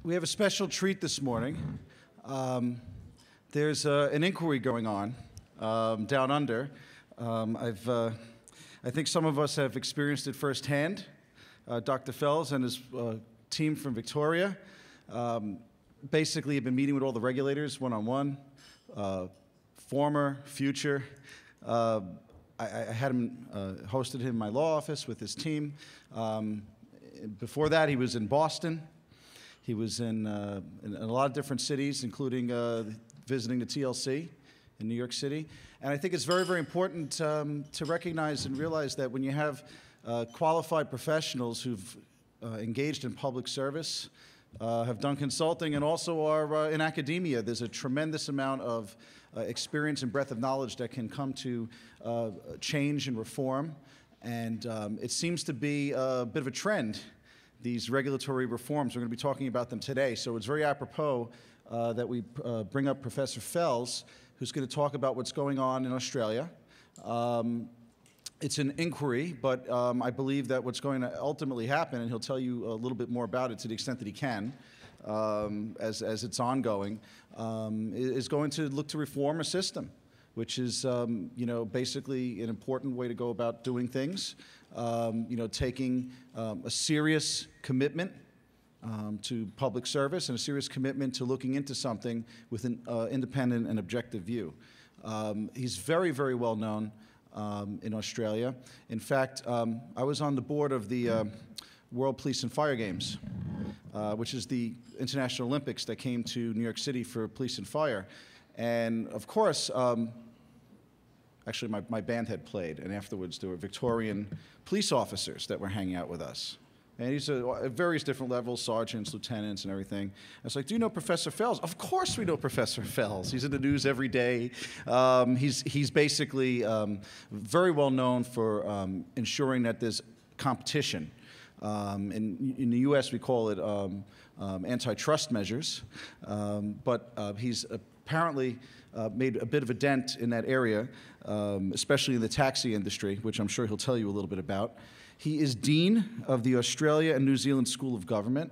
We have a special treat this morning. There's an inquiry going on down under. I think some of us have experienced it firsthand. Dr. Fels and his team from Victoria basically have been meeting with all the regulators one-on-one, former, future. I hosted him in my law office with his team. Before that, he was in Boston. He was in a lot of different cities, including visiting the TLC in New York City. And I think it's very, very important to recognize and realize that when you have qualified professionals who've engaged in public service, have done consulting, and also are in academia, there's a tremendous amount of experience and breadth of knowledge that can come to change and reform. And it seems to be a bit of a trend, these regulatory reforms. We're going to be talking about them today. So it's very apropos that we bring up Professor Fels, who's going to talk about what's going on in Australia. It's an inquiry, but I believe that what's going to ultimately happen, and he'll tell you a little bit more about it to the extent that he can, as it's ongoing, is going to look to reform a system, which is, basically an important way to go about doing things. Taking a serious commitment to public service and a serious commitment to looking into something with an independent and objective view. He's very, very well known in Australia. In fact, I was on the board of the World Police and Fire Games, which is the International Olympics that came to New York City for police and fire. And of course, actually my band had played, and afterwards there were Victorian police officers that were hanging out with us. And he's at various different levels, sergeants, lieutenants, and everything. I was like, do you know Professor Fels? Of course we know Professor Fels. He's in the news every day. He's basically very well known for ensuring that there's competition. In the U.S. we call it antitrust measures, but he's apparently made a bit of a dent in that area, especially in the taxi industry, which I'm sure he'll tell you a little bit about. He is Dean of the Australia and New Zealand School of Government.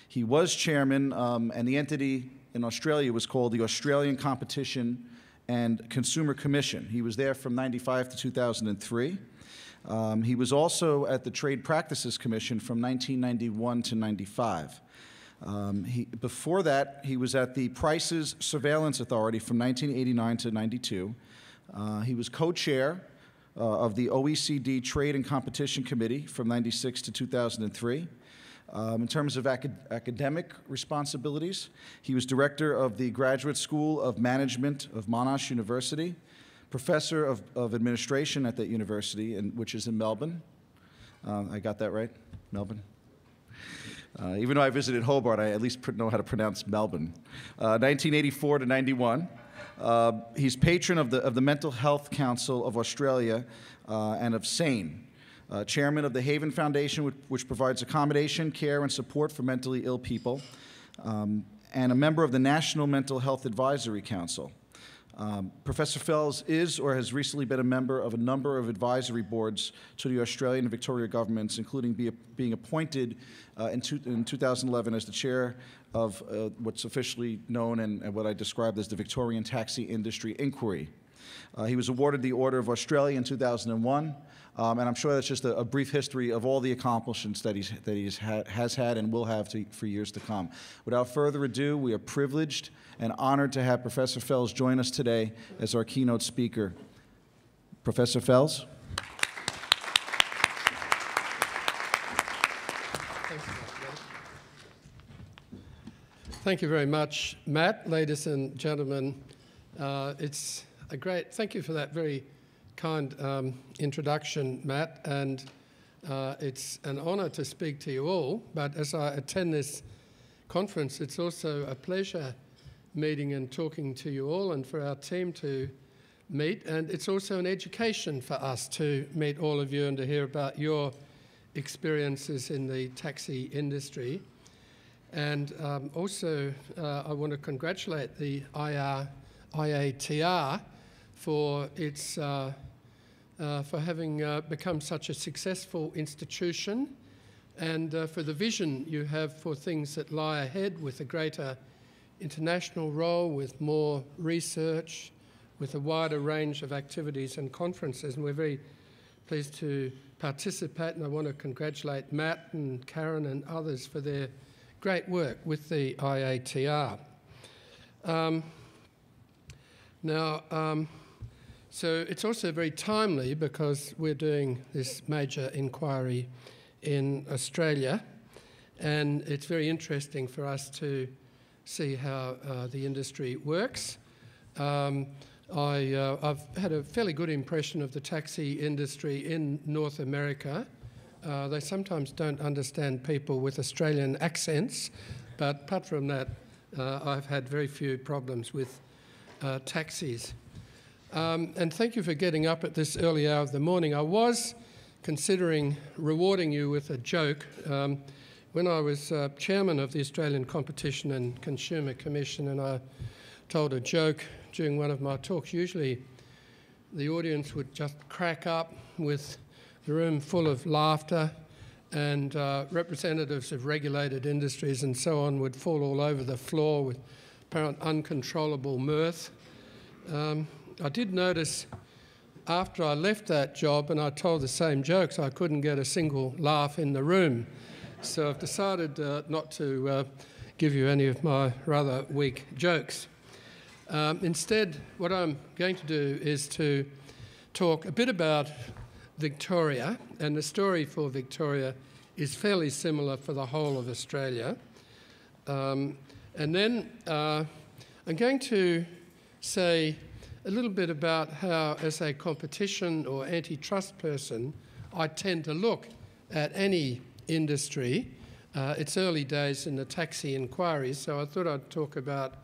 He was chairman, and the entity in Australia was called the Australian Competition and Consumer Commission. He was there from '95 to 2003. He was also at the Trade Practices Commission from 1991 to '95. Before that, he was at the Prices Surveillance Authority from 1989 to '92. He was co-chair of the OECD Trade and Competition Committee from '96 to 2003. In terms of academic responsibilities, he was director of the Graduate School of Management of Monash University, professor of administration at that university, which is in Melbourne. I got that right? Melbourne? Even though I visited Hobart, I at least know how to pronounce Melbourne. 1984 to '91. He's patron of the Mental Health Council of Australia and of SANE, chairman of the Haven Foundation, which provides accommodation, care, and support for mentally ill people, and a member of the National Mental Health Advisory Council. Professor Fels is or has recently been a member of a number of advisory boards to the Australian and Victoria governments, including being appointed in 2011 as the chair of what's officially known and what I described as the Victorian Taxi Industry Inquiry. He was awarded the Order of Australia in 2001, and I'm sure that's just a brief history of all the accomplishments that he has had and will have for years to come. Without further ado, we are privileged and honored to have Professor Fels join us today as our keynote speaker. Professor Fels. Thank you very much, Matt. Ladies and gentlemen, it's a great, thank you for that very kind introduction, Matt, and it's an honour to speak to you all, but as I attend this conference, it's also a pleasure meeting and talking to you all and for our team to meet, and it's also an education for us to meet all of you and to hear about your experiences in the taxi industry. And also I want to congratulate the IATR for its for having become such a successful institution and for the vision you have for things that lie ahead with a greater international role, with more research, with a wider range of activities and conferences. And we're very pleased to participate, and I want to congratulate Matt and Karen and others for their great work with the IATR. So it's also very timely because we're doing this major inquiry in Australia, and it's very interesting for us to see how the industry works. I've had a fairly good impression of the taxi industry in North America. They sometimes don't understand people with Australian accents, but apart from that, I've had very few problems with taxis. And thank you for getting up at this early hour of the morning. I was considering rewarding you with a joke. When I was chairman of the Australian Competition and Consumer Commission, and I told a joke during one of my talks, usually the audience would just crack up with the room full of laughter, and representatives of regulated industries and so on would fall all over the floor with apparent uncontrollable mirth. I did notice after I left that job and I told the same jokes, I couldn't get a single laugh in the room. So I've decided not to give you any of my rather weak jokes. Instead, what I'm going to do is to talk a bit about Victoria, and the story for Victoria is fairly similar for the whole of Australia. And then I'm going to say a little bit about how, as a competition or antitrust person, I tend to look at any industry. It's early days in the taxi inquiry, so I thought I'd talk about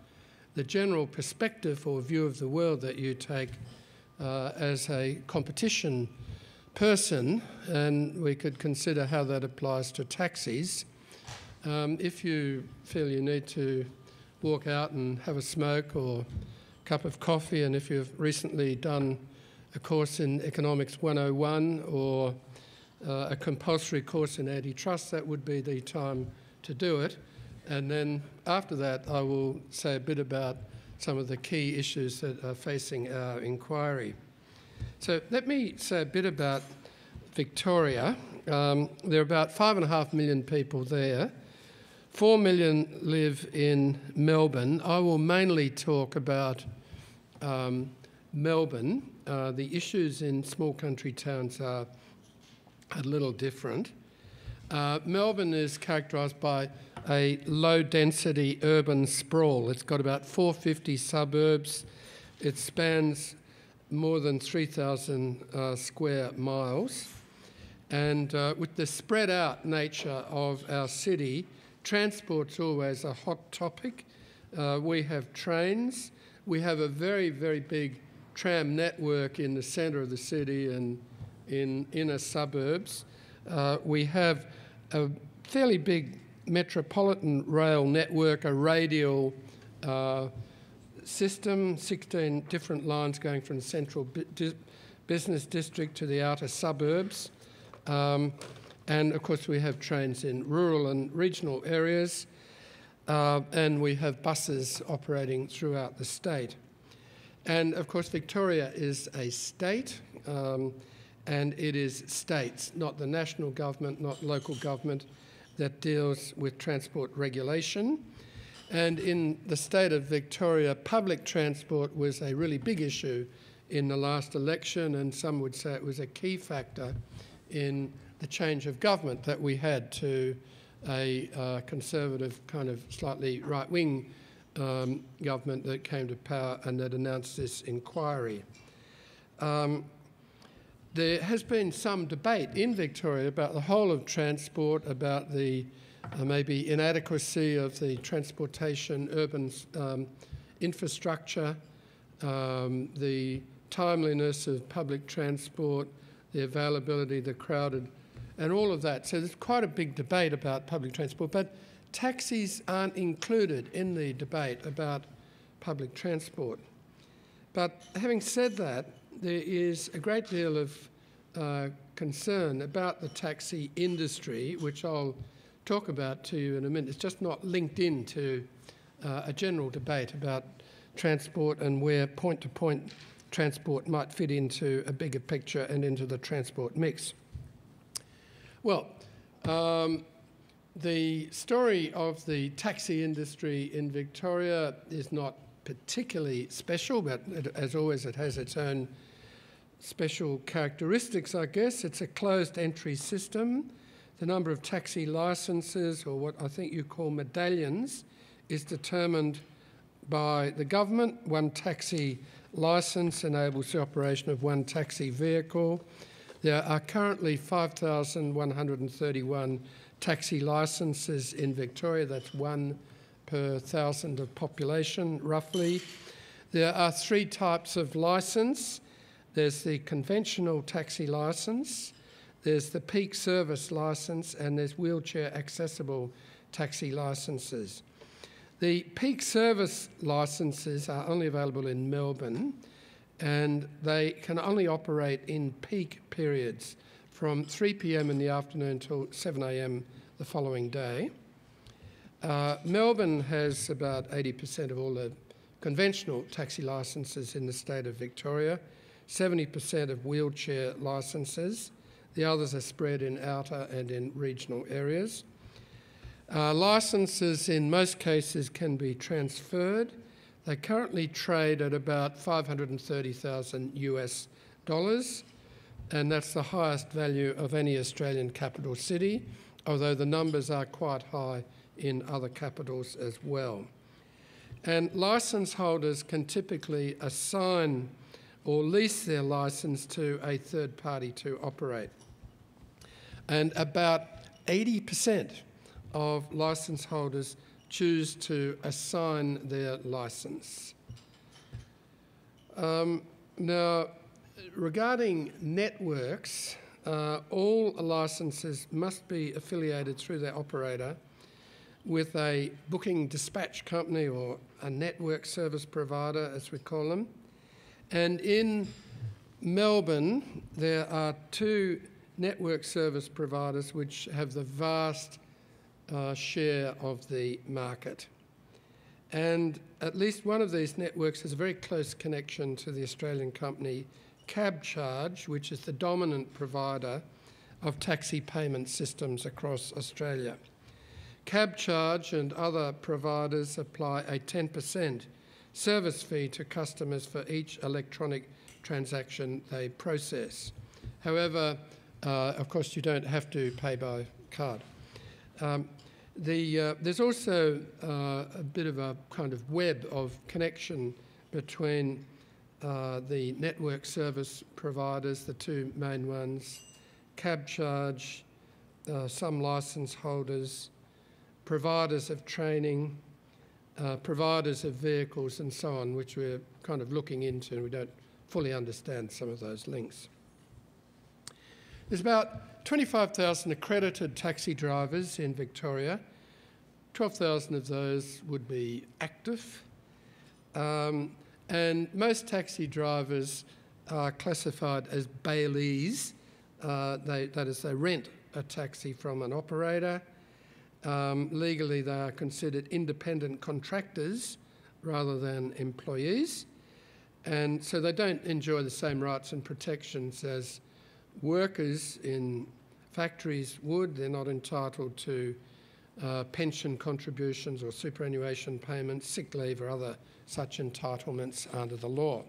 the general perspective or view of the world that you take as a competition person, and we could consider how that applies to taxis. If you feel you need to walk out and have a smoke or cup of coffee, and if you've recently done a course in Economics 101 or a compulsory course in antitrust, that would be the time to do it. And then after that, I will say a bit about some of the key issues that are facing our inquiry. So let me say a bit about Victoria. There are about 5.5 million people there. 4 million live in Melbourne. I will mainly talk about Melbourne. The issues in small country towns are a little different. Melbourne is characterised by a low-density urban sprawl. It's got about 450 suburbs. It spans more than 3,000 square miles. And with the spread-out nature of our city, transport's always a hot topic. We have trains. We have a very, very big tram network in the centre of the city and in inner suburbs. We have a fairly big metropolitan rail network, a radial system, 16 different lines going from the central business district to the outer suburbs. And of course we have trains in rural and regional areas, and we have buses operating throughout the state. And of course Victoria is a state, and it is states, not the national government, not local government, that deals with transport regulation. And in the state of Victoria, public transport was a really big issue in the last election, and some would say it was a key factor in the change of government that we had to a conservative, kind of slightly right-wing government that came to power and that announced this inquiry. There has been some debate in Victoria about the whole of transport, about the maybe inadequacy of the transportation urban infrastructure, the timeliness of public transport, the availability, the crowded, and all of that. So there's quite a big debate about public transport, but taxis aren't included in the debate about public transport. But having said that, there is a great deal of concern about the taxi industry, which I'll talk about to you in a minute. It's just not linked into a general debate about transport and where point-to-point transport might fit into a bigger picture and into the transport mix. Well, the story of the taxi industry in Victoria is not particularly special, but as always, it has its own special characteristics, I guess. It's a closed entry system. The number of taxi licences, or what I think you call medallions, is determined by the government. One taxi licence enables the operation of one taxi vehicle. There are currently 5,131 taxi licences in Victoria. That's 1 per 1,000 of population, roughly. There are 3 types of licence. There's the conventional taxi licence, there's the peak service licence, and there's wheelchair accessible taxi licences. The peak service licences are only available in Melbourne, and they can only operate in peak periods from 3 p.m. in the afternoon till 7 a.m. the following day. Melbourne has about 80% of all the conventional taxi licences in the state of Victoria, 70% of wheelchair licences. The others are spread in outer and in regional areas. Licences in most cases can be transferred. They currently trade at about $530,000 US, and that's the highest value of any Australian capital city, although the numbers are quite high in other capitals as well. And licence holders can typically assign or lease their licence to a third party to operate. And about 80% of licence holders choose to assign their licence. Now, regarding networks, all licences must be affiliated through their operator with a booking dispatch company or a network service provider, as we call them. And in Melbourne, there are 2 network service providers which have the vast share of the market. And at least one of these networks has a very close connection to the Australian company CabCharge, which is the dominant provider of taxi payment systems across Australia. CabCharge and other providers apply a 10% service fee to customers for each electronic transaction they process. However, of course, you don't have to pay by card. There's also a bit of a kind of web of connection between the network service providers, the 2 main ones, CabCharge, some licence holders, providers of training, providers of vehicles and so on, which we're kind of looking into, and we don't fully understand some of those links. There's about 25,000 accredited taxi drivers in Victoria. 12,000 of those would be active. And most taxi drivers are classified as bailees. That is, they rent a taxi from an operator. Legally, they are considered independent contractors rather than employees. And so they don't enjoy the same rights and protections as workers in factories would. They're not entitled to pension contributions or superannuation payments, sick leave or other such entitlements under the law.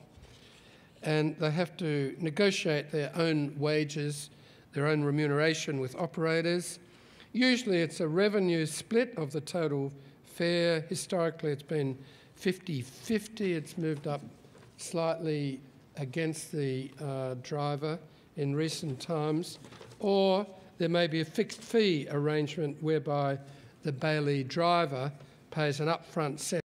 And they have to negotiate their own wages, their own remuneration with operators. Usually it's a revenue split of the total fare. Historically it's been 50-50. It's moved up slightly against the driver in recent times. Or there may be a fixed fee arrangement whereby the bailee driver pays an upfront set